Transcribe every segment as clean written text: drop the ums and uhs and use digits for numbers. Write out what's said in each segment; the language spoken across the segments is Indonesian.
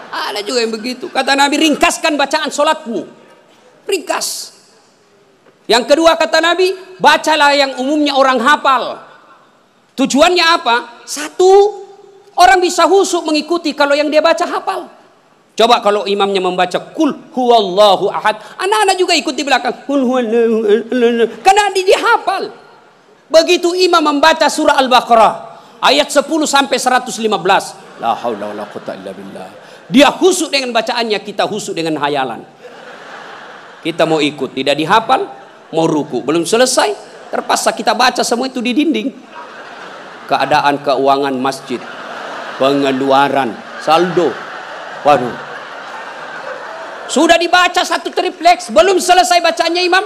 Ada juga yang begitu. Kata Nabi, ringkaskan bacaan sholatmu. Ringkas. Yang kedua kata Nabi, bacalah yang umumnya orang hafal. Tujuannya apa? Satu, orang bisa husuk mengikuti kalau yang dia baca hafal. Coba kalau imamnya membaca kul huwallahu ahad, anak-anak juga ikut di belakang. Kul huwallahu ahad. Karena dia hafal. Begitu imam membaca surah Al-Baqarah ayat 10 sampai 115, la haula wala quwwata illa billah. Dia husuk dengan bacaannya, kita husuk dengan hayalan. Kita mau ikut, tidak dihafal, mau ruku, belum selesai, terpaksa kita baca semua itu di dinding. Keadaan keuangan masjid, pengeluaran, saldo, waduh. Sudah dibaca satu tripleks, belum selesai bacanya imam,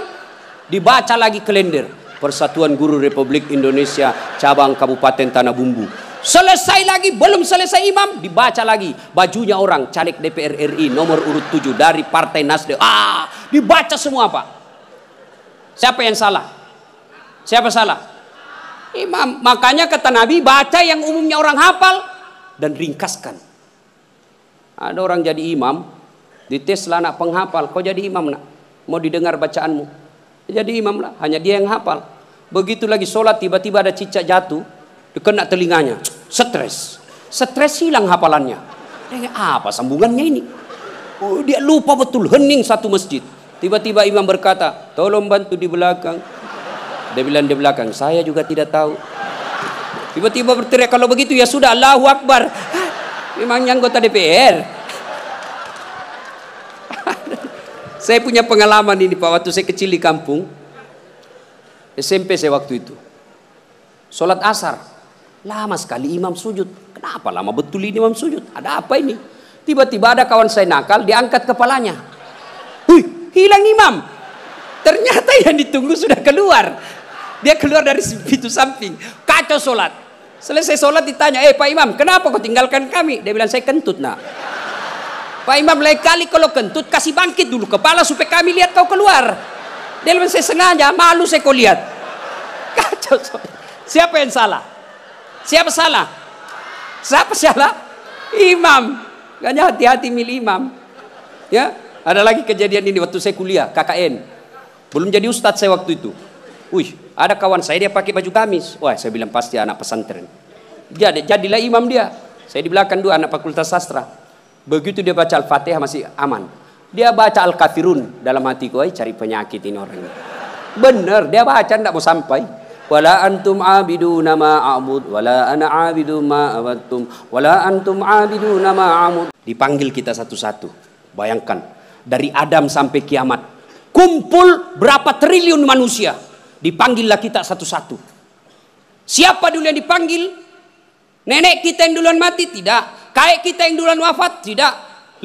dibaca lagi kalender Persatuan Guru Republik Indonesia cabang Kabupaten Tanah Bumbu. Selesai lagi, belum selesai imam, dibaca lagi bajunya orang caleg DPR RI nomor urut 7 dari Partai Nasdem. Dibaca semua, Pak. Siapa yang salah? Siapa salah? Imam. Makanya kata Nabi, baca yang umumnya orang hafal dan ringkaskan. Ada orang jadi imam, dites lah anak penghafal, kau jadi imam nak, mau didengar bacaanmu, jadi imam lah, hanya dia yang hafal. Begitu lagi sholat, tiba-tiba ada cicak jatuh, kena telinganya, stres hilang hafalannya. Apa sambungannya ini? Dia lupa betul, hening satu masjid. Tiba-tiba imam berkata, tolong bantu di belakang. Dia bilang di belakang, saya juga tidak tahu. Tiba-tiba berteriak, kalau begitu ya sudah, Allahu Akbar. Memangnya anggota DPR. Saya punya pengalaman ini Pak, waktu saya kecil di kampung, SMP saya waktu itu. Sholat asar, lama sekali imam sujud. Kenapa lama betul ini imam sujud? Ada apa ini? Tiba-tiba ada kawan saya nakal, diangkat kepalanya. Hilang imam. Ternyata yang ditunggu sudah keluar. Dia keluar dari pintu samping. Kacau sholat. Selesai sholat ditanya, Pak Imam, kenapa kau tinggalkan kami? Dia bilang, saya kentut nak. Pak Imam, lain kali kalau kentut kasih bangkit dulu kepala supaya kami lihat kau keluar. Dia bilang, saya sengaja, malu saya kau lihat. Kacau sholat. Siapa yang salah? Siapa salah? Siapa salah? Imam. Makanya hati-hati milih imam. Ya, ada lagi kejadian ini waktu saya kuliah KKN. Belum jadi ustadz saya waktu itu. Ada kawan saya dia pakai baju gamis. Wah, saya bilang pasti anak pesantren. Jadilah imam dia. Saya di belakang dua anak fakultas sastra. Begitu dia baca Al-Fatihah masih aman. Dia baca Al-Kafirun dalam hatiku, cari penyakit ini orang ini. Bener, dia baca enggak mau sampai. Wala antum abiduna ma a'bud wala ana abidu ma abattum wala antum abiduna ma a'bud. Dipanggil kita satu-satu. Bayangkan, dari Adam sampai kiamat. Kumpul berapa triliun manusia. Dipanggillah kita satu-satu. Siapa dulu yang dipanggil? Nenek kita yang duluan mati? Tidak. Kakek kita yang duluan wafat? Tidak.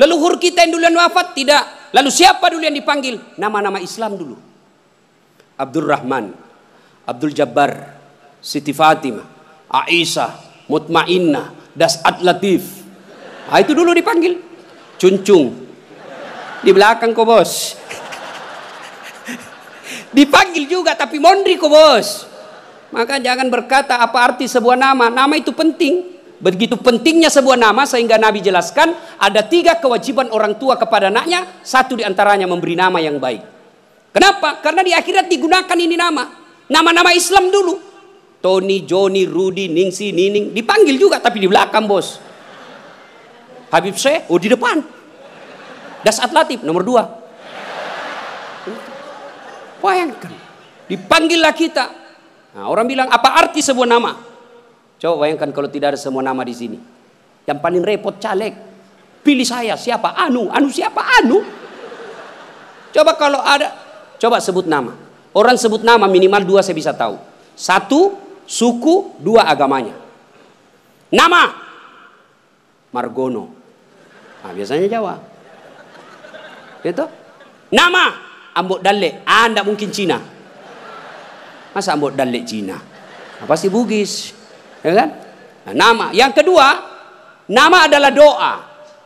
Leluhur kita yang duluan wafat? Tidak. Lalu siapa dulu yang dipanggil? Nama-nama Islam dulu. Abdurrahman, Abdul Jabbar, Siti Fatimah, Aisyah, Mutmainnah, Das'at Latif. Itu dulu dipanggil. Cuncung. Di belakang kok bos. Dipanggil juga tapi mondri kok bos. Maka jangan berkata apa arti sebuah nama. Nama itu penting. Begitu pentingnya sebuah nama sehingga Nabi jelaskan ada 3 kewajiban orang tua kepada anaknya. 1 diantaranya memberi nama yang baik. Kenapa? Karena di akhirat digunakan ini nama. Nama-nama Islam dulu. Tony, Johnny, Rudy, Ningsi, Nining. Dipanggil juga tapi di belakang bos. Habib Syekh, di depan. Das'at Latif nomor 2. Bayangkan, dipanggillah kita. Nah, orang bilang apa arti sebuah nama? Coba bayangkan kalau tidak ada semua nama di sini. Yang paling repot caleg. Pilih saya siapa? Anu siapa? Anu. Coba kalau ada, coba sebut nama. Orang sebut nama minimal 2 saya bisa tahu. 1 suku, 2 agamanya. Nama Margono. Nah, biasanya Jawa. Gitu? Nama Ambok Dalle, enggak mungkin Cina. Masa Ambok Dalle Cina? Pasti Bugis, ya kan? Nah, nama. Yang kedua, nama adalah doa.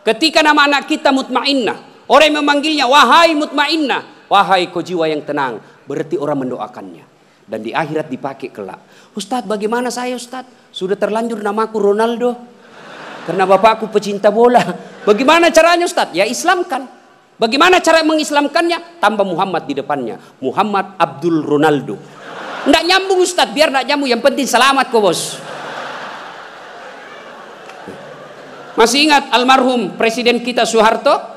Ketika nama anak kita Mutmainnah, orang yang memanggilnya, wahai Mutmainnah, wahai kau jiwa yang tenang, berarti orang mendoakannya. Dan di akhirat dipakai kelak. Ustadz, bagaimana saya Ustadz? Sudah terlanjur namaku Ronaldo. Karena bapakku pecinta bola. Bagaimana caranya Ustadz? Ya Islamkan. Bagaimana cara mengislamkannya? Tambah Muhammad di depannya. Muhammad Abdul Ronaldo. Nggak nyambung Ustadz, biar nggak nyambung. Yang penting selamat kok bos. Masih ingat almarhum Presiden kita Soeharto?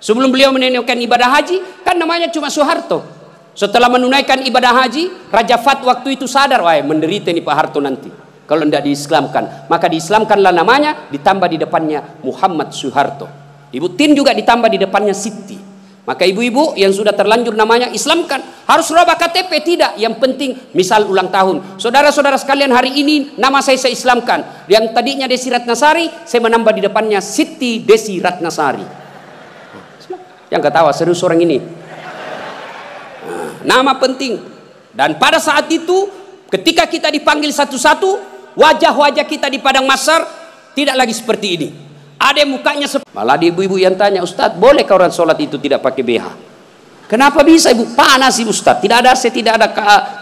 Sebelum beliau menunaikan ibadah haji, kan namanya cuma Soeharto. Setelah menunaikan ibadah haji, Raja Fat waktu itu sadar, wah menderita nih Pak Harto nanti. Kalau tidak diislamkan, maka diislamkanlah namanya, ditambah di depannya Muhammad Soeharto. Ibu Tin juga ditambah di depannya Siti. Maka ibu-ibu yang sudah terlanjur namanya islamkan. Harus rubah KTP tidak, yang penting misal ulang tahun. Saudara-saudara sekalian, hari ini nama saya islamkan. Yang tadinya Desi Ratnasari, saya menambah di depannya Siti Desi Ratnasari. Yang ketawa serius orang ini. Nama penting. Dan pada saat itu ketika kita dipanggil satu-satu, wajah-wajah kita di padang mahsyar tidak lagi seperti ini. Ada yang mukanya malah di ibu-ibu yang tanya, Ustadz boleh orang sholat itu tidak pakai BH? Kenapa bisa ibu? Panas ibu Ustadz, tidak ada AC, tidak ada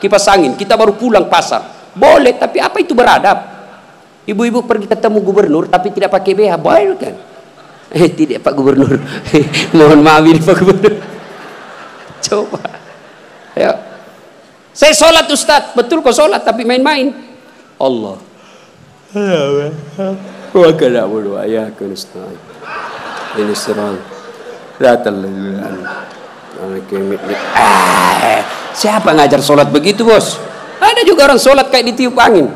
kipas angin, kita baru pulang pasar. Boleh, tapi apa itu beradab? Ibu-ibu pergi ketemu gubernur tapi tidak pakai BH, boleh kan? Tidak Pak Gubernur. Mohon maaf ini Pak Gubernur. Coba ya. Saya sholat Ustadz, betul kok sholat tapi main-main. Allah wa kana wa ya kun ustaz ini serang datal siapa ngajar sholat begitu bos? Ada juga orang sholat kayak ditiup angin.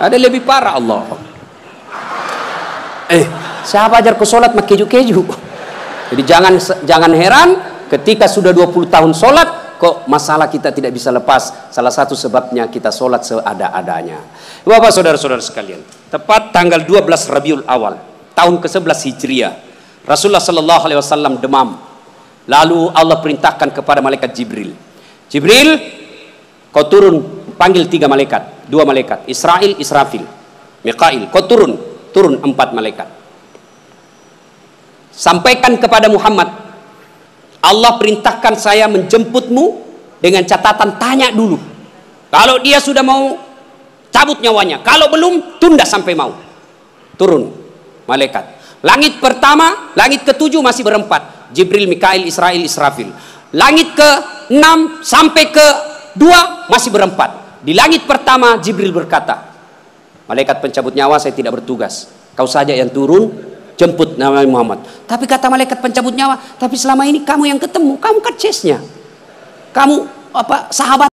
Ada lebih parah. Allah siapa ajar ke sholat pakai keju-keju? Jadi jangan heran ketika sudah 20 tahun sholat kok masalah kita tidak bisa lepas. Salah satu sebabnya kita sholat seada-adanya. Bapak saudara-saudara sekalian, tepat tanggal 12 Rabiul Awal tahun ke-11 Hijriah, Rasulullah Sallallahu Alaihi Wasallam demam. Lalu Allah perintahkan kepada malaikat Jibril, Jibril kau turun, panggil 3 malaikat, 2 malaikat, Israil, Israfil, Mikail, kau turun 4 malaikat. Sampaikan kepada Muhammad, Allah perintahkan saya menjemputmu dengan catatan tanya dulu. Kalau dia sudah mau cabut nyawanya, kalau belum tunda sampai mau. Turun malaikat. Langit pertama, langit ke-7 masih berempat. Jibril, Mikail, Israil, Israfil. Langit ke-6 sampai ke-2 masih berempat. Di langit pertama Jibril berkata, malaikat pencabut nyawa saya tidak bertugas. Kau saja yang turun, jemput Nabi Muhammad. Tapi kata malaikat pencabut nyawa, tapi selama ini kamu yang ketemu, kamu kan chase-nya. Kamu sahabat